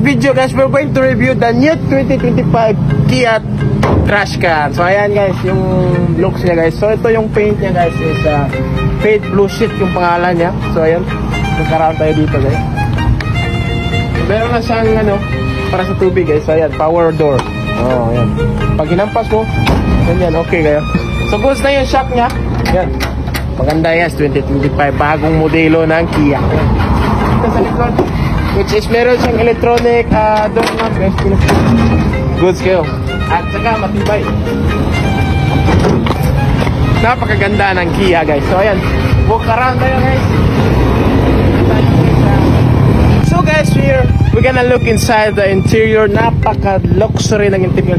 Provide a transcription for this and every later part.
video guys, we're going to review the new 2025 Kia Trashcan. So ayan guys, yung looks niya guys. So ito yung paint niya guys is Fade Blue Sheet yung pangalan niya. So ayan, magkaroon tayo dito guys. Meron na siyang ano, para sa tubig guys. So ayan, power door. Oh ayan. Pag hinampas mo, ganyan, okay kayo. So goods na yung shock niya. Ayan. Maganda yes, 2025 bagong modelo ng Kia. Ito sa likod, which is meron siyang electronic door knob guys. Goods kayo. At saka matibay. Napakaganda ng Kia guys. So ayan, walk around tayo guys. So guys, we're gonna look inside the interior. Napaka-luxury ng interior.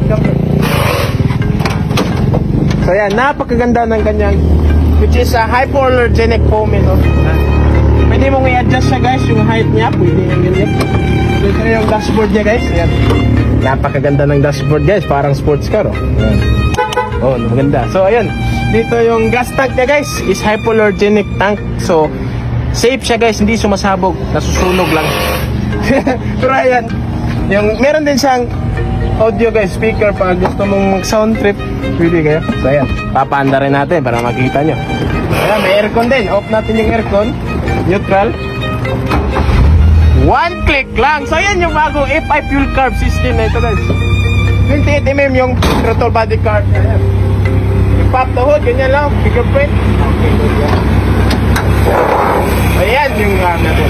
So ayan, napakaganda ng kanyang, which is a hypoallergenic foam, you know. Pwede mong i-adjust siya guys, yung height niya. Pwede yung ganyan. Ito yung dashboard niya guys. Ayan. Napakaganda ng dashboard guys, parang sports car. Ayan. Oh, maganda. So ayan, dito yung gas tank niya guys is hypoallergenic tank. So safe siya guys, hindi sumasabog, nasusunog lang. Pero ayan, yung meron din siyang audio guys, speaker pag gusto mong mag sound trip, pwede kayo. So ayan, papaanda rin natin para makita nyo. Ayan, may aircon din. Off natin yung aircon. Neutral. One click lang. So ayan yung bago FI fuel carb system na ito guys. 28mm yung throttle body carb. Ayan. Yung pop the hood, ganyan lang. Fingerprint. Ayan yung natin.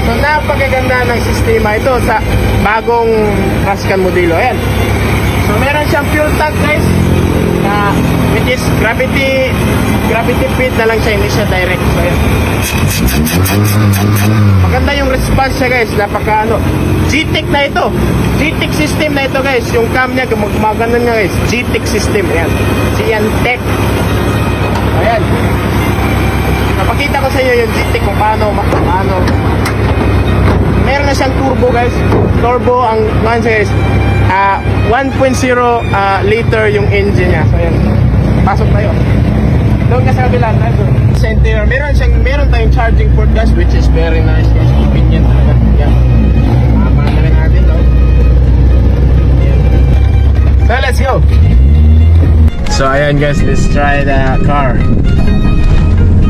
So napakaganda ng sistema ito sa bagong Trashcan modelo. Ayan. So meron siyang fuel tank guys, which is gravity feed na lang siya, hindi siya direct. So ayan. Maganda yung response siya guys, napaka ano, GTEC na ito. GTEC system na ito guys. Yung cam niya, gumagana niya guys, GTEC system. Ayan, Ciantec. Ayan, napakita ko sa inyo yung GTEC kung paano. Meron na siyang turbo guys. Turbo ang guys, 1.0 liter yung engine niya. So ayan, pasok tayo. Doon ka sa kabila tayo. Sa interior, meron tayong charging port guys, which is very nice guys. Convenient talaga. Yan. Paano natin no? So let's go. So ayan guys, let's try the car.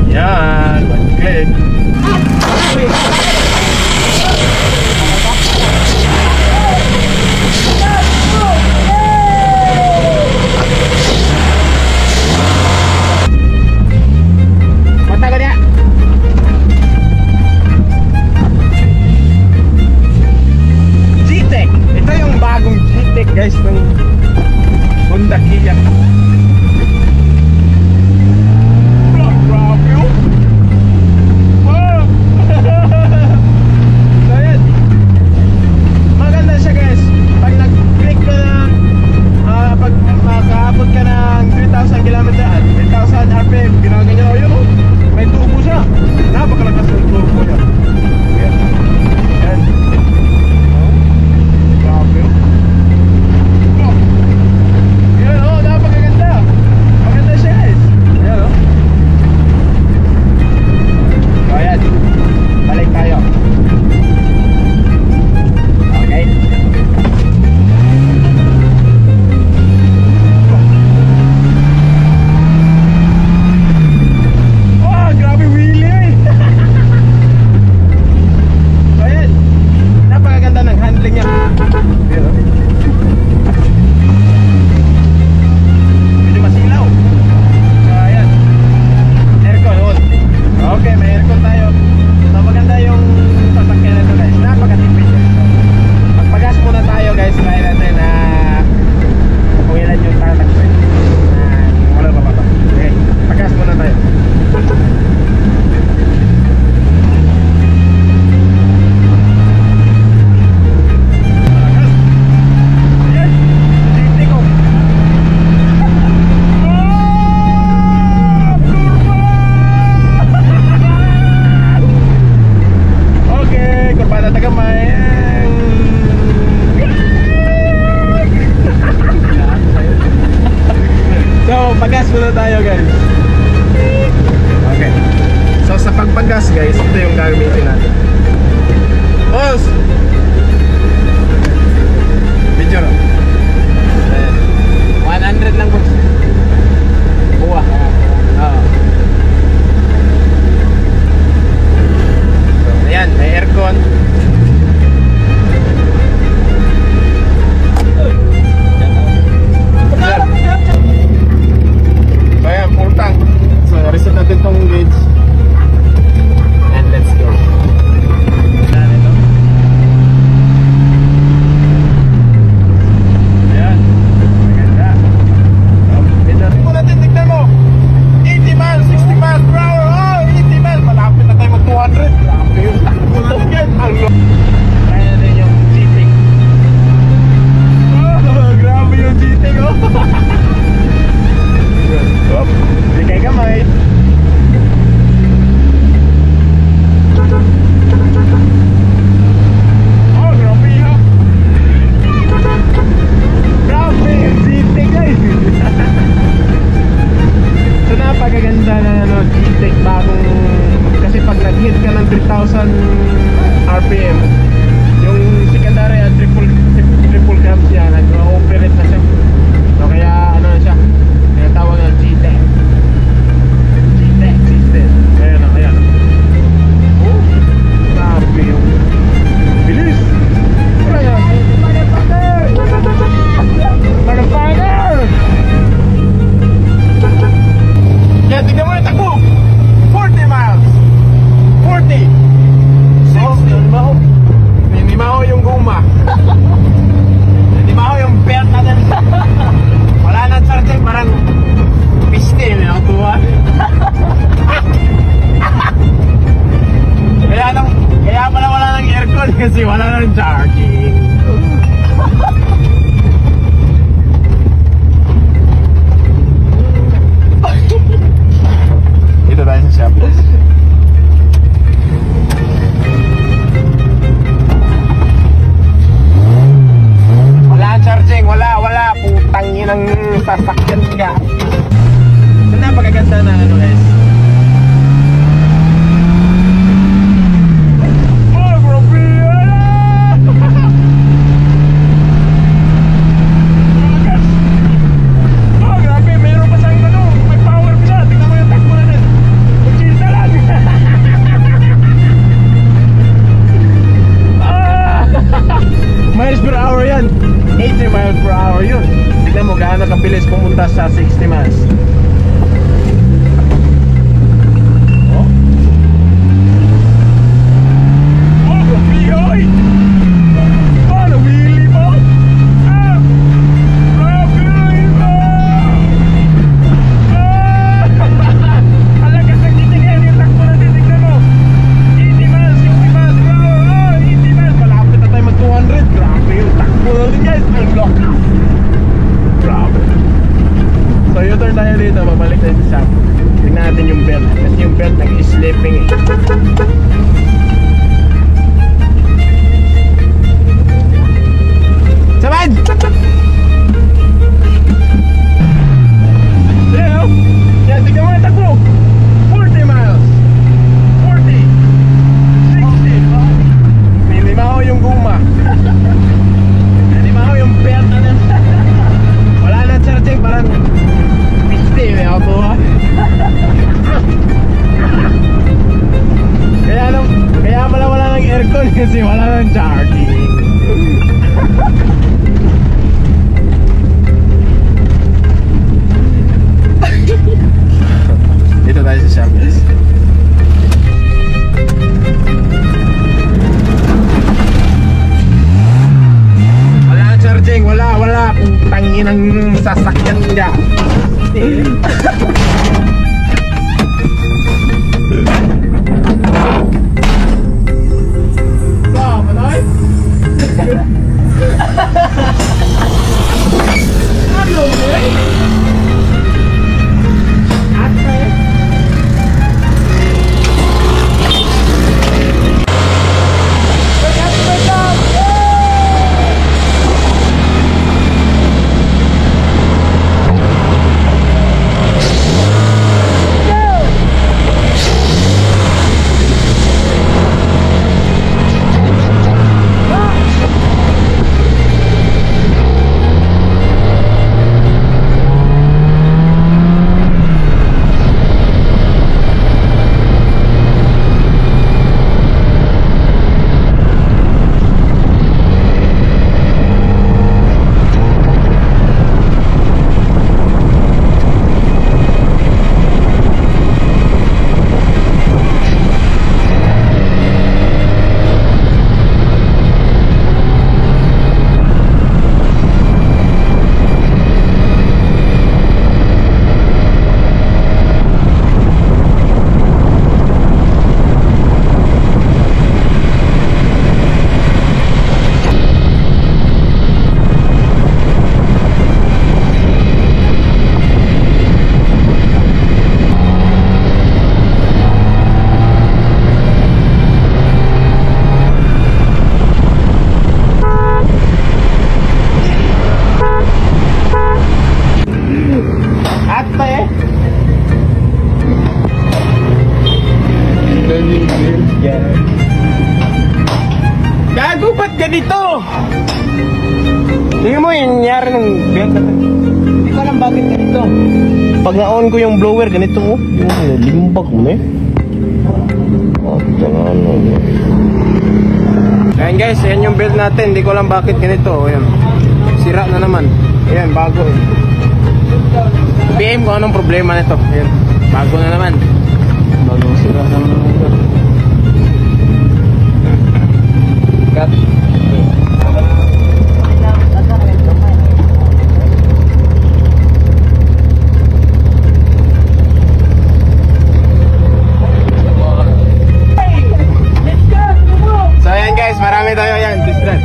Yan, okay. Guys, ng Honda Kia. Grabe yun. Wow. So yan, maganda siya guys. Pag nag-click ka na, pag makaabot ka ng 3,000 km, 3,000 RPM, ginaganyan o yun, may turbo siya. Napakalakas yung turbo niya. Yan. Yan. Grabe yun. muna tayo guys. Okay. So sa pagpagas guys, ito yung gagamitin natin. Boss, automatic bagong, kasi pag nag-hit ka ng 3,000 RPM, yung secondary at triple cam siya, nag-operate na siya. So kaya ano na siya, kaya tawag na G-Tech system. Ayan. Oh, grabe yung bilis. Wala yan. Motherfucker! Kaya tignan mo yung takbo, 40 miles, 40, 60. Hindi maho yung guma. Hindi maho yung belt natin. Wala nang charging, parang piste na ako tuwa. Kaya pala wala nang aircon kasi wala nang charging. Ito tayo sa Shabbos. Wala charging, wala. Putang inang sasakyan ka. So, napakaganda na ano guys. Oh, grabe! Oh, grabe! Mayroon pa siyang ano, may power pa siya. Tingnan mo yung takbo natin. Magchilta lang. Miles per hour yan. 80 miles per hour yun. Tignan mo gaano kabilis pumunta sa 60 miles. Oh, grabe! Oh, nawili mo? Grabe mo! Alagas ng titingin yung takbo na titignan mo. 80 miles, 60 miles per hour. Oh, 80 miles. Malapit na tayo mag 200. Grabe yung takbo natin guys. Ang lock. Grabe. So U-turn tayo dito, babalik tayo sa shop. Tingnan natin yung belt. Kasi yung belt nag-slipping eh. Sabad! There, yan, tignan mo yung takbo. 40 miles. 40. 60. Hindi maho yung guma. Hindi maho yung belt na lang. Wala na charging, parang piste may auto. Kaya pala wala ng aircon kasi wala ng charging. Dito tayo sa shop guys. Wala ng charging, wala. Putangin ang sasakyan niya. dito! Tingnan mo yung nangyari ng belt natin. Hindi ko alam bakit ganito. Pag na-on ko yung blower, ganito oh. Yung limbag mo na eh. Ayan guys, ayan yung belt natin. Hindi ko alam bakit ganito. Ayan. Sira na naman. Ayan, bago eh. PM kung anong problema nito. Ayan, bago na naman. Bagong sira na naman. Cut. So ayan guys, marami tayo yan. Distress.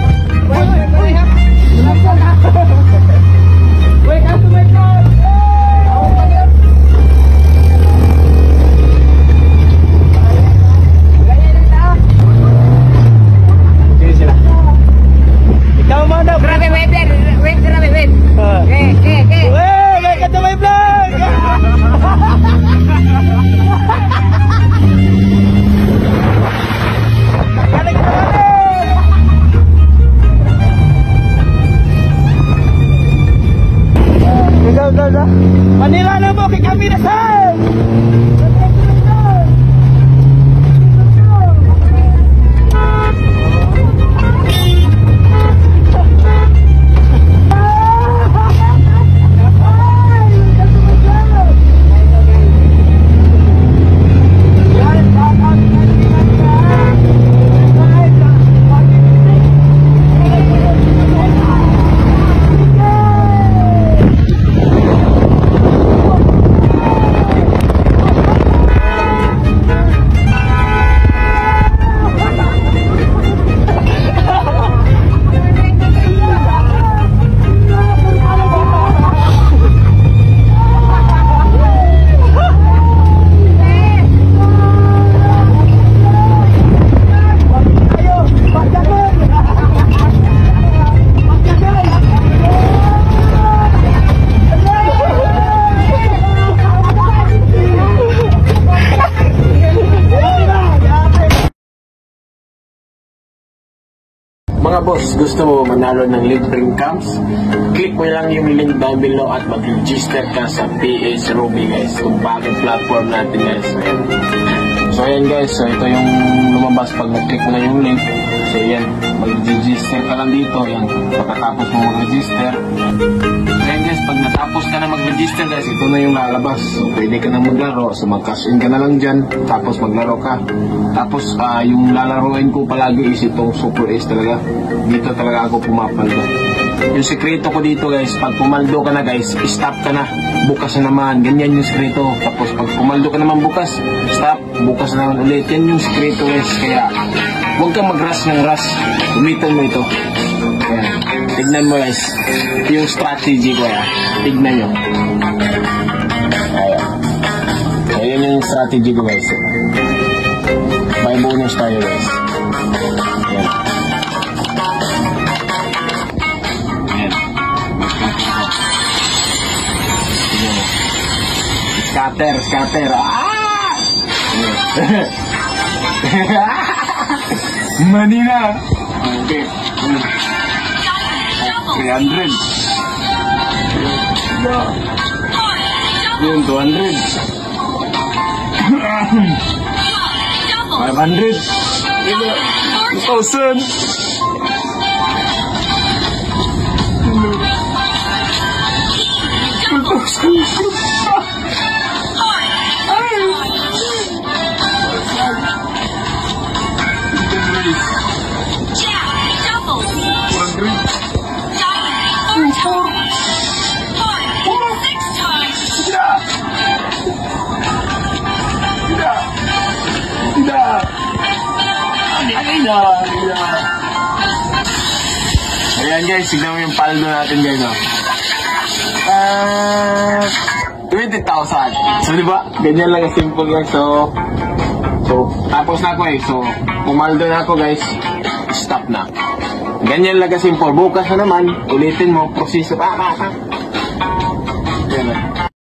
Manila na mo, kay kami na saan? Mga boss, gusto mo manalo ng libreng cams? Click mo lang yung link down below at mag-register ka sa PH Ruby guys, kung bakit platform natin guys. So ayan guys, so ito yung lumabas pag nag-click mo na yung link. So ayan, mag-register ka lang dito. Ayan, pagkatapos mo mag-register. So ayan guys, pag natapos ka na mag-register guys, ito na yung lalabas. So pwede ka na maglaro, so mag-cash in ka na lang dyan, tapos maglaro ka. Tapos yung lalaroin ko palagi is itong Super Ace talaga. Dito talaga ako pumapaldo. Yung sekreto ko dito guys, pag pumaldo ka na guys, stop ka na, bukas na naman. Ganyan yung sekreto. Tapos pag pumaldo ka naman bukas, stop, bukas na naman ulit. Yan yung sekreto guys. Kaya huwag kang mag-rush ng rush, gamitan mo ito. Ayan. Tignan mo guys yung strategy ko. Tignan nyo. Ayan. Ayan yung strategy ko guys. May bonus tayo guys. Ayan. Scatter. Manila. Okay. 300. Yun, 200. 500. 2,000. Ayan guys, tignan mo yung paldo natin guys, no? 20,000. So diba, ganyan lang simple guys. So tapos na ako eh. So pumaldo na ako guys, stop na. Ganyan lang simple. Bukas na naman, ulitin mo, proseso pa.